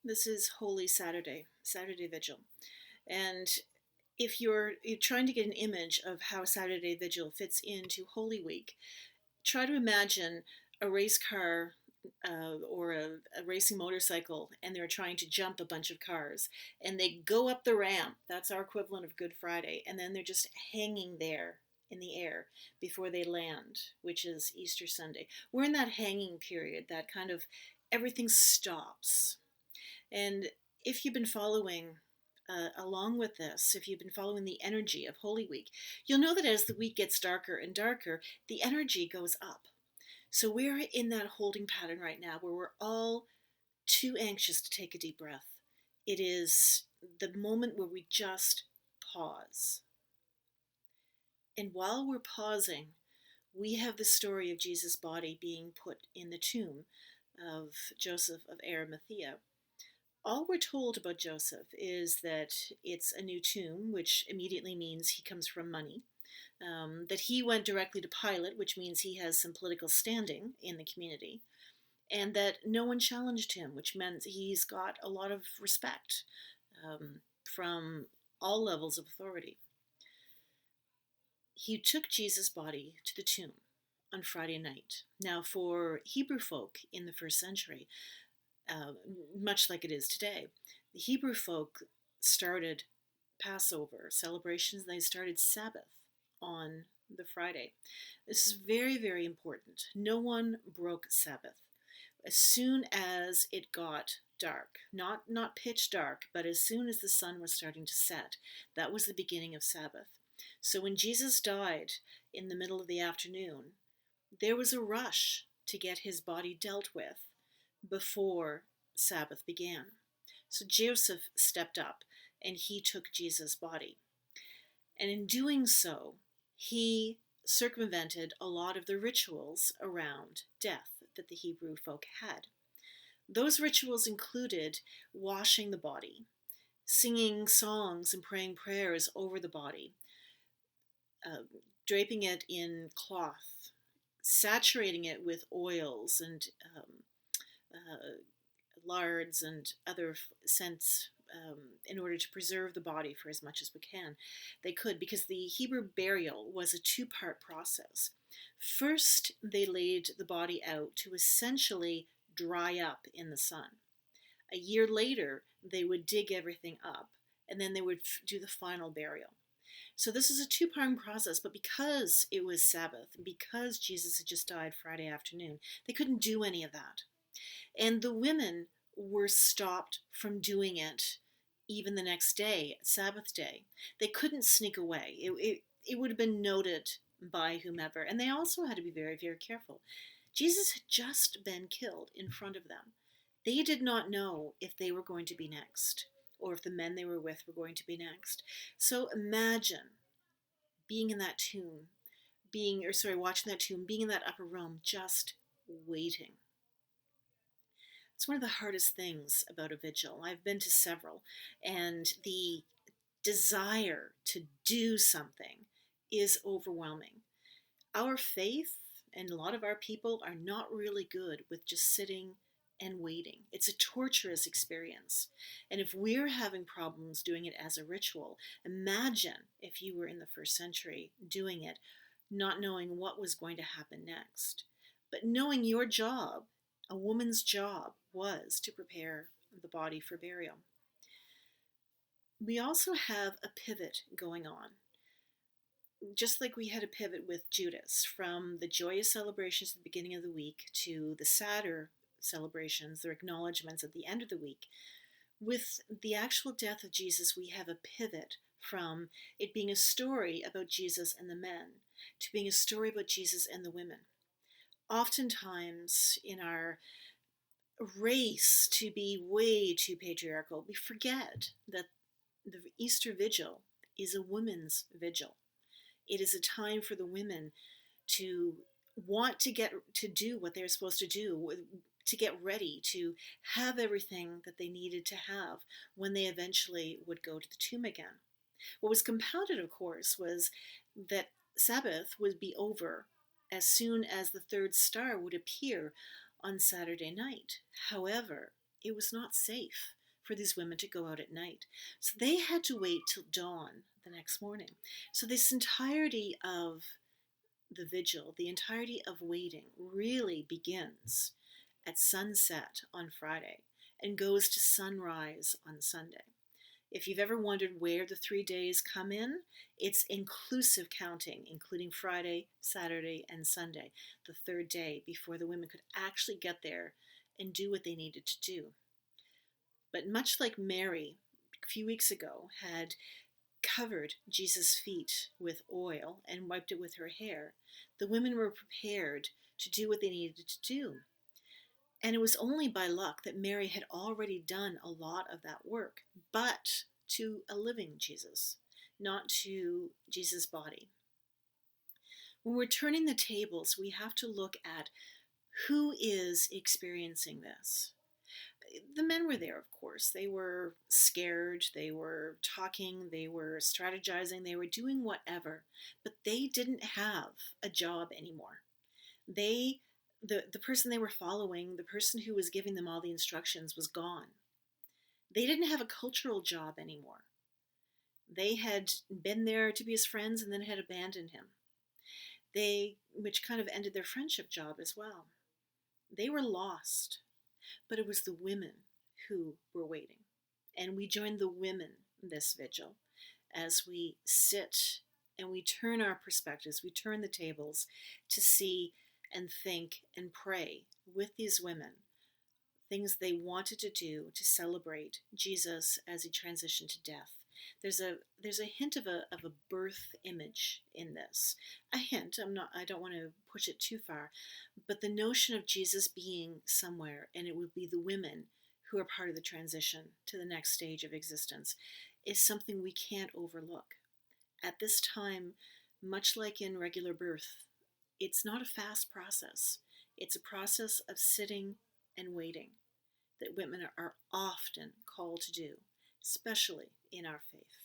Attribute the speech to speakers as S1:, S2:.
S1: This is Holy Saturday, Saturday Vigil. And if you're trying to get an image of how Saturday Vigil fits into Holy Week, try to imagine a race car or a racing motorcycle, and they're trying to jump a bunch of cars, and they go up the ramp. That's our equivalent of Good Friday, and then they're just hanging there in the air before they land, which is Easter Sunday. We're in that hanging period, that kind of everything stops. And if you've been following along with this, if you've been following the energy of Holy Week, you'll know that as the week gets darker and darker, the energy goes up. So we're in that holding pattern right now where we're all too anxious to take a deep breath. It is the moment where we just pause. And while we're pausing, we have the story of Jesus' body being put in the tomb of Joseph of Arimathea. All we're told about Joseph is that it's a new tomb, which immediately means he comes from money. That he went directly to Pilate, which means he has some political standing in the community. And that no one challenged him, which meant he's got a lot of respect from all levels of authority. He took Jesus' body to the tomb on Friday night. Now, for Hebrew folk in the first century, uh, much like it is today. The Hebrew folk started Passover celebrations, they started Sabbath on the Friday. This is very, very important. No one broke Sabbath. As soon as it got dark, not pitch dark, but as soon as the sun was starting to set, that was the beginning of Sabbath. So when Jesus died in the middle of the afternoon, there was a rush to get his body dealt with before Sabbath began. So Joseph stepped up and he took Jesus' body. And in doing so, he circumvented a lot of the rituals around death that the Hebrew folk had. Those rituals included washing the body, singing songs and praying prayers over the body, uh, draping it in cloth, saturating it with oils and uh, lards and other scents in order to preserve the body for as much as we can. They could, because the Hebrew burial was a two-part process. First, they laid the body out to essentially dry up in the sun. A year later, they would dig everything up, and then they would do the final burial. So this is a two-part process, but because it was Sabbath, because Jesus had just died Friday afternoon, they couldn't do any of that. And the women were stopped from doing it even the next day, Sabbath day. They couldn't sneak away. It would have been noted by whomever. And they also had to be very, very careful. Jesus had just been killed in front of them. They did not know if they were going to be next or if the men they were with were going to be next. So imagine being in that tomb, watching that tomb, being in that upper room, just waiting. It's one of the hardest things about a vigil. I've been to several, and the desire to do something is overwhelming. Our faith and a lot of our people are not really good with just sitting and waiting. It's a torturous experience. And if we're having problems doing it as a ritual, imagine if you were in the first century doing it, not knowing what was going to happen next. But knowing your job, a woman's job, was to prepare the body for burial. We also have a pivot going on. Just like we had a pivot with Judas from the joyous celebrations at the beginning of the week to the sadder celebrations, their acknowledgments at the end of the week, with the actual death of Jesus, we have a pivot from it being a story about Jesus and the men to being a story about Jesus and the women. Oftentimes, in our race to be way too patriarchal, we forget that the Easter Vigil is a women's vigil. It is a time for the women to want to get to do what they're supposed to do, to get ready, to have everything that they needed to have when they eventually would go to the tomb again. What was compounded, of course, was that Sabbath would be over as soon as the third star would appear on Saturday night. However, It was not safe for these women to go out at night. So they had to wait till dawn the next morning. So this entirety of the vigil, the entirety of waiting, really begins at sunset on Friday and goes to sunrise on Sunday. If you've ever wondered where the 3 days come in, it's inclusive counting, including Friday, Saturday, and Sunday, the third day before the women could actually get there and do what they needed to do. But much like Mary, a few weeks ago, had covered Jesus' feet with oil and wiped it with her hair, the women were prepared to do what they needed to do. And it was only by luck that Mary had already done a lot of that work, but to a living Jesus, not to Jesus' body. When we're turning the tables, we have to look at who is experiencing this. The men were there, of course. They were scared, they were talking, they were strategizing, they were doing whatever, but they didn't have a job anymore. The person they were following, the person who was giving them all the instructions, was gone. They didn't have a cultural job anymore. They had been there to be his friends and then had abandoned him. Which kind of ended their friendship job as well. They were lost, but it was the women who were waiting. And we joined the women this vigil as we sit and we turn our perspectives, we turn the tables to see and think and pray with these women things they wanted to do to celebrate Jesus as he transitioned to death. There's a hint of a birth image in this. A hint. I don't want to push it too far, but the notion of Jesus being somewhere and it would be the women who are part of the transition to the next stage of existence is something we can't overlook. At this time, much like in regular birth, it's not a fast process. It's a process of sitting and waiting that women are often called to do, especially in our faith.